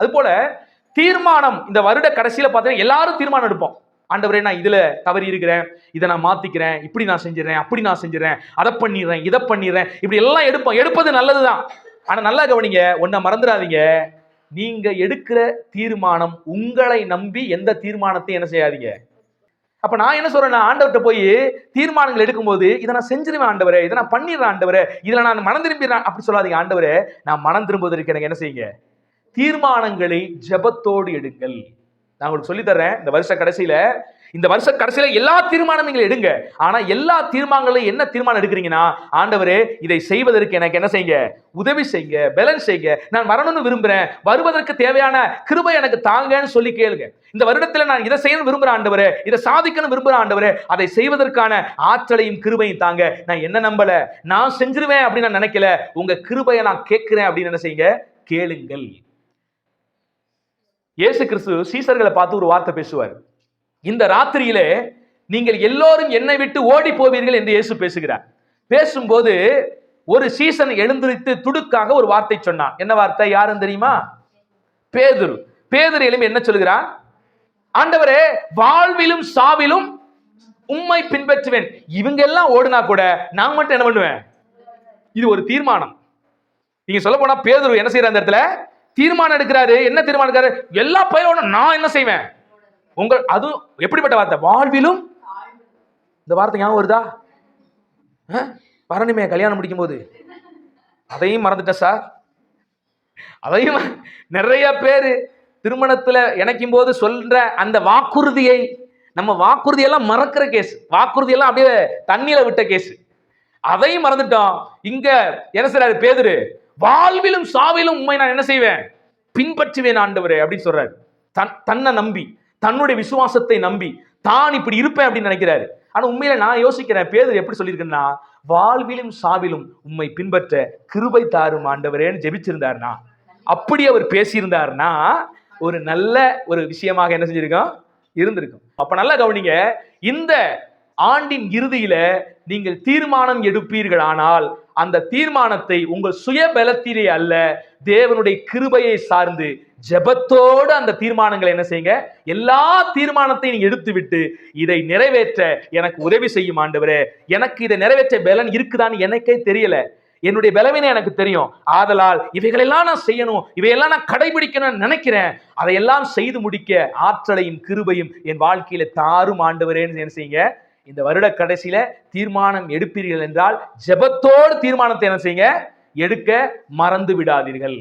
அது போல தீர்மானம் இந்த வருட கடைசியில பார்த்தீங்கன்னா எல்லாரும் தீர்மானம் எடுப்போம். ஆண்டவரே, நான் இதுல தவறி இருக்கிறேன், இதை நான் மாத்திக்கிறேன், இப்படி நான் செஞ்சிடறேன், அப்படி நான் செஞ்சிடறேன், அதை பண்ணிடுறேன், இதை பண்ணிடுறேன், இப்படி எல்லாம் எடுப்போம். எடுப்பது நல்லதுதான். ஆனா நல்லா கவனிங்க, ஒன்ன மறந்துடாதீங்க. நீங்க எடுக்கிற தீர்மானம் உங்களை நம்பி எந்த தீர்மானத்தையும் என்ன செய்யாதீங்க. அப்ப நான் என்ன சொல்றேன், ஆண்டவர்கிட்ட போய் தீர்மானங்கள் எடுக்கும்போது இதை நான் செஞ்சிருவேன் ஆண்டவரே, இதை நான் பண்ணிடுறேன் ஆண்டவரே, இதுல நான் மனம் திரும்பிடுறேன் அப்படி சொல்லாதீங்க. ஆண்டவரே, நான் மனம் திரும்புவதற்கு எனக்கு என்ன செய்யுங்க, தீர்மானங்களை ஜெபத்தோடு எடுங்கள். நான் உங்களுக்கு சொல்லி தர்றேன். இந்த வருஷ கடைசியில எல்லா தீர்மானம் நீங்கள் எடுங்க. ஆனா எல்லா தீர்மானங்களும் என்ன தீர்மானம் எடுக்கிறீங்கன்னா, ஆண்டவரே, இதை செய்வதற்கு எனக்கு என்ன செய்யுங்க, உதவி செய்யுங்க, பேலன்ஸ் செய்யுங்க, நான் வரணும்னு விரும்புறேன், வருவதற்கு தேவையான கிருபை எனக்கு தாங்கன்னு சொல்லி கேளுங்க. இந்த வருடத்துல நான் இதை செய்யணும் விரும்புறேன் ஆண்டவரே, இதை சாதிக்கணும் விரும்புறேன் ஆண்டவரே, அதை செய்வதற்கான ஆற்றலையும் கிருபையும் தாங்க. நான் என்ன நம்பல, நான் செஞ்சிருவேன் அப்படின்னு நான் நினைக்கல, உங்க கிருபையை நான் கேட்கிறேன் அப்படின்னு என்ன செய்யுங்க, கேளுங்கள். இயேசு கிறிஸ்து சீசர்களை பார்த்து ஒரு வார்த்தை பேசுவார். இந்த ராத்திரியிலே நீங்கள் எல்லோரும் என்னை விட்டு ஓடி போவீர்கள் என்று இயேசு பேசுகிறார். பேசும்போது ஒரு சீசன் எழுந்திருத்து துடுக்காக ஒரு வார்த்தை சொன்னான். என்ன வார்த்தை? யாரும் தெரியுமா? பேதுரு. பேதுரு எழும்பி என்ன சொல்கிறான்? ஆண்டவரே, வாழ்விலும் சாவிலும் உம்மை பின்பற்றுவேன். இவங்க எல்லாம் ஓடுனா கூட நான் மட்டும் என்ன பண்ணுவேன்? இது ஒரு தீர்மானம். நீங்க சொல்ல போனா பேதுரு என்ன செய்யற அந்த இடத்துல தீர்மானம் எடுக்கிறாரு. என்ன தீர்மானம் எடுக்கிறாரு? எல்லா பயிரோட நான் என்ன செய்வேன்? அது எப்படிப்பட்ட வார்த்தை? வாழ்விலும். இந்த வார்த்தை ஞாபகம் வருதா? வரணுமே கல்யாணம் முடிக்கும் போது. அதையும் மறந்துட்டேன் சார். அதையும் நிறைய பேரு திருமணத்துல இணைக்கும் போது சொல்ற அந்த வாக்குறுதியை, நம்ம வாக்குறுதியெல்லாம் மறக்கிற கேஸ், வாக்குறுதியெல்லாம் அப்படியே தண்ணியில விட்ட கேஸ், அதையும் மறந்துட்டோம். இங்க என்ன செய்றாரு பேதுரு? வாழ்விலும் சாவிலும் உண்மை நான் என்ன செய்வேன்? பின்பற்றுவேன் ஆண்டவரே அப்படின்னு சொல்றாரு. தன்னை நம்பி, தன்னுடைய விசுவாசத்தை நம்பி தான் இப்படி இருப்பேன் அப்படின்னு நினைக்கிறாரு. ஆனா உண்மையில நான் யோசிக்கிறேன், பேதுரு எப்படி சொல்லியிருக்கேன்னா, வாழ்விலும் சாவிலும் உம்மை பின்பற்ற கிருபை தாரும் ஆண்டவரேன்னு ஜெபிச்சிருந்தாருன்னா, அப்படி அவர் பேசியிருந்தாருன்னா ஒரு நல்ல ஒரு விஷயமாக என்ன செஞ்சிருக்கோம், இருந்திருக்கும். அப்ப நல்லா கவனிங்க, இந்த ஆண்டின் இறுதியில நீங்கள் தீர்மானம் எடுப்பீர்கள். ஆனால் அந்த தீர்மானத்தை உங்கள் சுய பலத்திலே அல்ல, தேவனுடைய கிருபையை சார்ந்து ஜெபத்தோடு அந்த தீர்மானங்களை என்ன செய்யுங்க, எல்லா தீர்மானத்தையும் நீங்க எடுத்து விட்டு இதை நிறைவேற்ற எனக்கு உதவி செய்யும் ஆண்டவரே, எனக்கு இதை நிறைவேற்ற பலன் இருக்குதான்னு எனக்கே தெரியல, என்னுடைய பலவீனை எனக்கு தெரியும், ஆதலால் இவைகளெல்லாம் நான் செய்யணும், இவையெல்லாம் நான் கடைபிடிக்கணும்னு நினைக்கிறேன், அதையெல்லாம் செய்து முடிக்க ஆற்றலையும் கிருபையும் என் வாழ்க்கையில தாரும் ஆண்டவரேன்னு என்ன செய்யுங்க. இந்த வருட கடைசியில தீர்மானம் எடுப்பீர்கள் என்றால் ஜெபத்தோடு தீர்மானத்தை என்ன செய்யுங்க, எடுக்க மறந்து விடாதீர்கள்.